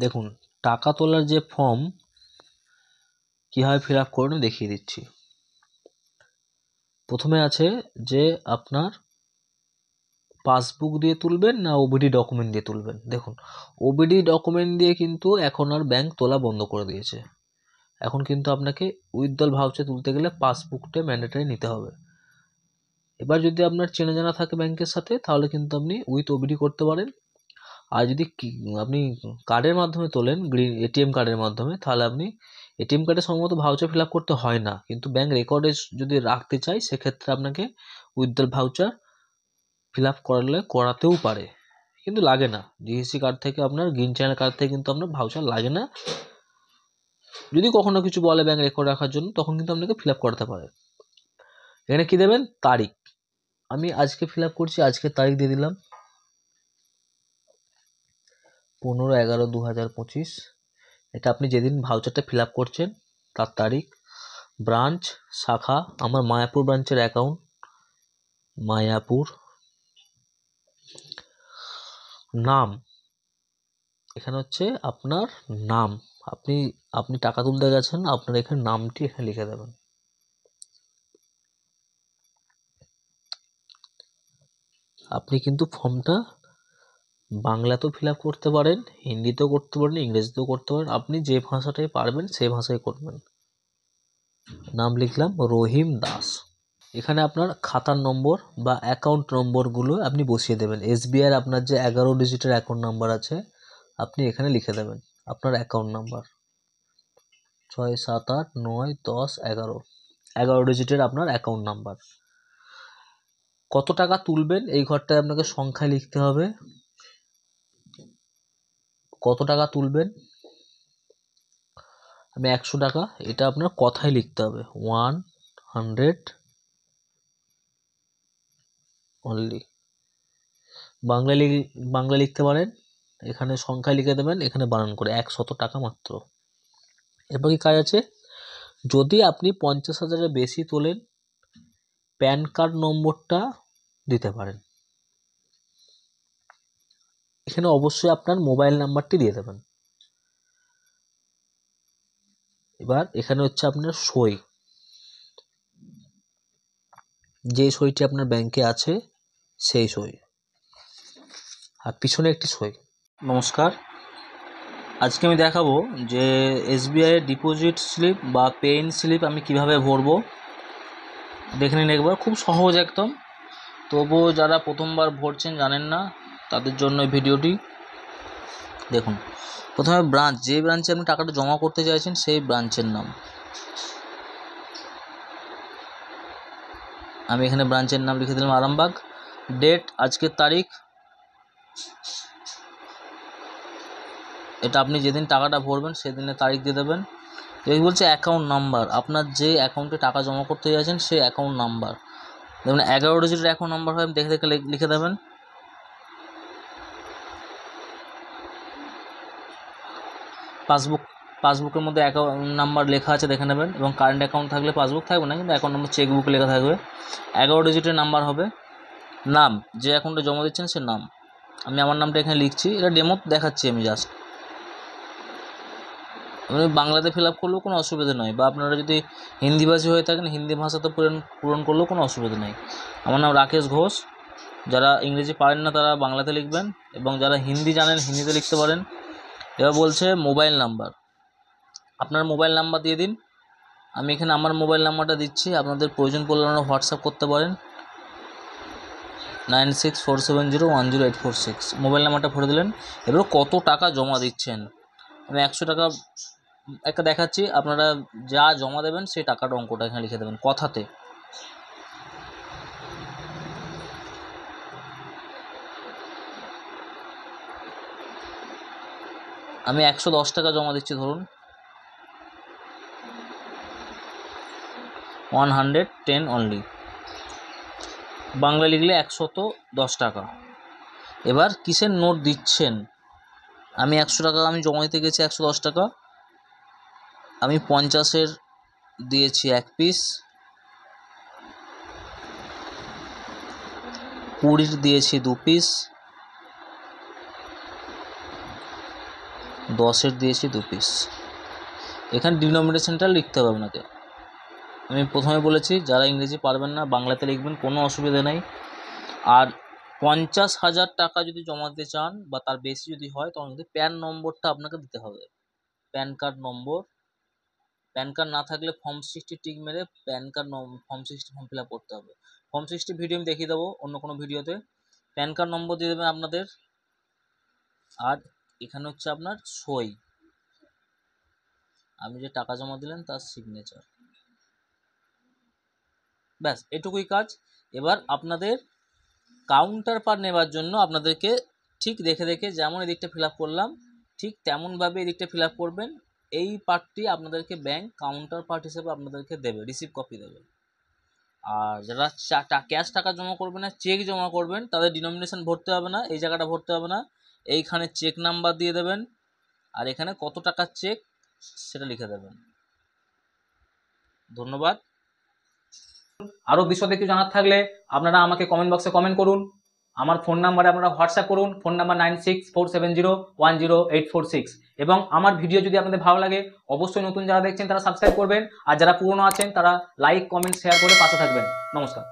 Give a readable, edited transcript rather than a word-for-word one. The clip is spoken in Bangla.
দেখুন টাকা তোলার যে ফর্ম কীভাবে ফিল আপ করবেন দেখিয়ে দিচ্ছি। প্রথমে আছে যে আপনার পাসবুক দিয়ে তুলবেন না ওবিডি ডকুমেন্ট দিয়ে তুলবেন। দেখুন ওবিডি ডকুমেন্ট দিয়ে কিন্তু এখন আর ব্যাংক তোলা বন্ধ করে দিয়েছে। এখন কিন্তু আপনাকে উইথড্রল ভাউচার তুলতে গেলে পাসবুকটা ম্যান্ডেটরি নিতে হবে। এবার যদি আপনার চেনা জানা থাকে ব্যাংকের সাথে তাহলে কিন্তু আপনি উইথ ওবিডি করতে পারেন। আর যদি আপনি কার্ডের মাধ্যমে তোলেন, এটিএম কার্ডের মাধ্যমে, তাহলে আপনি এটিএম কার্ডে সম্ভবত ভাউচার ফিল আপ করতে হয় না, কিন্তু ব্যাংক রেকর্ডে যদি রাখতে চাই সেক্ষেত্রে আপনাকে উইথড্রল ভাউচার ফিল আপ করাতেও পারে, কিন্তু লাগে না। জিএসসি কার্ড থেকে আপনার গ্রিন চ্যানেল কার্ড থেকে কিন্তু আপনার ভাউচার লাগে না। যদি কখনো কিছু বলে ব্যাংক রেকর্ড রাখার জন্য তখন কিন্তু আপনাকে ফিল আপ করাতে পারে। এখানে কি দেবেন? তারিখ। আমি আজকে ফিল আপ করছি, আজকে তারিখ দিয়ে দিলাম 15/11/2025। এটা আপনি যেদিন ভাউচারটা ফিল আপ করছেন তার তারিখ। ব্রাঞ্চ, শাখা, আমার মায়াপুর ব্রাঞ্চের অ্যাকাউন্ট, মায়াপুর। নাম, এখানে হচ্ছে আপনার নাম। আপনি টাকা তুলতে গেছেন, আপনার এখানে নামটি এখানে লিখে দেবেন। আপনি কিন্তু ফর্মটা বাংলাতেও ফিল আপ করতে পারেন, হিন্দিতেও করতে পারেন, ইংরেজিতেও করতে পারেন। আপনি যে ভাষাটাই পারবেন সেই ভাষায় করবেন। নাম লিখলাম রহিম দাস। এখানে আপনার খাতার নম্বর বা অ্যাকাউন্ট নম্বরগুলো আপনি বসিয়ে দেবেন। এসবিআইয়ের আপনার যে 11 ডিজিটের অ্যাকাউন্ট নাম্বার আছে আপনি এখানে লিখে দেবেন আপনার অ্যাকাউন্ট নাম্বার 6, 7, 8, 9, 10, 11 ডিজিটের আপনার অ্যাকাউন্ট নাম্বার। কত টাকা তুলবেন এই ঘরটায় আপনাকে সংখ্যায় লিখতে হবে। কত টাকা তুলবেন? আমি 100 টাকা, এটা আপনার কথায় লিখতে হবে 100 অনলি। বাংলা লিখতে পারেন, এখানে সংখ্যায় লিখে দেবেন, এখানে বানান করে 100 টাকা মাত্র। এরপর কি কাজ আছে? যদি আপনি 50,000-এর বেশি তোলেন প্যান কার্ড নম্বরটা দিতে পারেন। এখানে অবশ্যই আপনার মোবাইল নাম্বারটি দিয়ে দেবেন। এবার এখানে হচ্ছে আপনার সই, যে সইটি আপনার ব্যাংকে আছে সেই সই, আর পিছনে একটি সই। নমস্কার, আজকে আমি দেখাবো যে এসবিআই ডিপোজিট স্লিপ বা পেইন স্লিপ আমি কিভাবে ভরবো। দেখে নিন একবার, খুব সহজ একদম। তবুও যারা প্রথমবার ভরছেন জানেন না তাদের জন্য এই ভিডিওটি। দেখুন প্রথমে ব্রাঞ্চ, যে ব্রাঞ্চে আপনি টাকাটা জমা করতে চাইছেন সেই ব্রাঞ্চের নাম। আমি এখানে ব্রাঞ্চের নাম লিখে দিলাম আরামবাগ। ডেট, আজকের তারিখ, এটা আপনি যেদিন টাকাটা ভরবেন সেদিনের তারিখ দিয়ে দেবেন। এই বলছে অ্যাকাউন্ট নাম্বার, আপনার যে অ্যাকাউন্টে টাকা জমা করতে চাইছেন সেই অ্যাকাউন্ট নাম্বার। দেখুন 11 ডিজিটের অ্যাকাউন্ট নাম্বার হয়, দেখে দেখে লিখে দেবেন। পাসবুকের মধ্যে অ্যাকাউন্ট নাম্বার লেখা আছে, দেখে নেবেন। এবং কারেন্ট অ্যাকাউন্ট থাকলে পাসবুক থাকবে না, কিন্তু অ্যাকাউন্ট নম্বর চেকবুক লেখা থাকবে। 11 ডিজিটের নাম্বার হবে। নাম, যে অ্যাকাউন্টে জমা দিচ্ছেন সে নাম। আমি আমার নামটা এখানে লিখছি, এটা ডেমো দেখাচ্ছি আমি জাস্ট। আপনি বাংলাতে ফিল আপ করলেও কোনো অসুবিধা নয়, বা আপনারা যদি হিন্দিভাষী হয়ে থাকেন হিন্দি ভাষাতে পূরণ করলেও কোনো অসুবিধা নেই। আমার নাম রাকেশ ঘোষ। যারা ইংরেজি পারেন না তারা বাংলাতে লিখবেন, এবং যারা হিন্দি জানেন হিন্দিতে লিখতে পারেন। এবার বলছে মোবাইল নাম্বার, আপনার মোবাইল নাম্বার দিয়ে দিন। আমি এখানে আমার মোবাইল নাম্বারটা দিচ্ছি, আপনাদের প্রয়োজন পড়লে আপনারা হোয়াটসঅ্যাপ করতে পারেন 9647010846। মোবাইল নাম্বারটা ভরে দিলেন। এবার কত টাকা জমা দিচ্ছেন, আমি 100 টাকা একটা দেখাচ্ছি। আপনারা যা জমা দেবেন সেই টাকাটা অঙ্কটা এখানে লিখে দেবেন কথাতে। আমি 110 টাকা জমা দিচ্ছি, ধরুন 110 অনলি। বাংলা লিখলে 110 টাকা। এবার কিসের নোট দিচ্ছেন? আমি 100 টাকা আমি জমা দিতে গেছি 110 টাকা। আমি 50-এর দিয়েছি 1 পিস, 20-র দিয়েছি 2 পিস, 10-এর দিয়েছি 2 পিস। এখানে ডিনোমিনেশনটা লিখতে হবে আপনাকে। আমি প্রথমে বলেছি যারা ইংরেজি পারবেন না বাংলাতে লিখবেন, কোনো অসুবিধা নেই। আর 50,000 টাকা যদি জমা দিতে চান বা তার বেশি যদি হয় তখন কিন্তু প্যান নম্বরটা আপনাকে দিতে হবে, প্যান কার্ড নম্বর। প্যান কার্ড না থাকলে ফর্ম 60 টিক মেরে pan card form 60 form fill up করতে হবে। ফর্ম 60 ভিডিও আমি দেখিয়ে দেবো অন্য কোনো ভিডিওতে। প্যান কার্ড নম্বর দিয়ে দেবেন আপনাদের, আর এখানে হচ্ছে আপনার সই, আপনি যে টাকা জমা দিলেন তার সিগনেচার, ব্যাস এটুকুই কাজ। এবার আপনাদের কাউন্টার পার্ট নেবার জন্য আপনাদেরকে ঠিক দেখে দেখে যেমন এদিকটা ফিল আপ করলাম ঠিক তেমনভাবে এদিকটা ফিল আপ করবেন। এই পার্টটি আপনাদেরকে ব্যাংক কাউন্টার পার্ট হিসেবে আপনাদেরকে দেবে, রিসিভ কপি দেবে। আর যারা ক্যাশ টাকা জমা করবেন না, চেক জমা করবেন, তাদের ডিনোমিনেশন ভরতে হবে না, এই জায়গাটা ভরতে হবে না। এইখানে চেক নাম্বার দিয়ে দেবেন আর এখানে কত টাকার চেক সেটা লিখে দেবেন। ধন্যবাদ। আরও বিশদে কিছু জানার থাকলে আপনারা আমাকে কমেন্ট বক্সে কমেন্ট করুন। আমার ফোন নাম্বারে আপনারা হোয়াটসঅ্যাপ করুন, ফোন নাম্বার 9647010846। এবং আমার ভিডিও যদি আপনাদের ভালো লাগে অবশ্যই নতুন যারা দেখছেন তারা সাবস্ক্রাইব করবেন, আর যারা পুরনো আছেন তারা লাইক কমেন্ট শেয়ার করে পাশে থাকবেন। নমস্কার।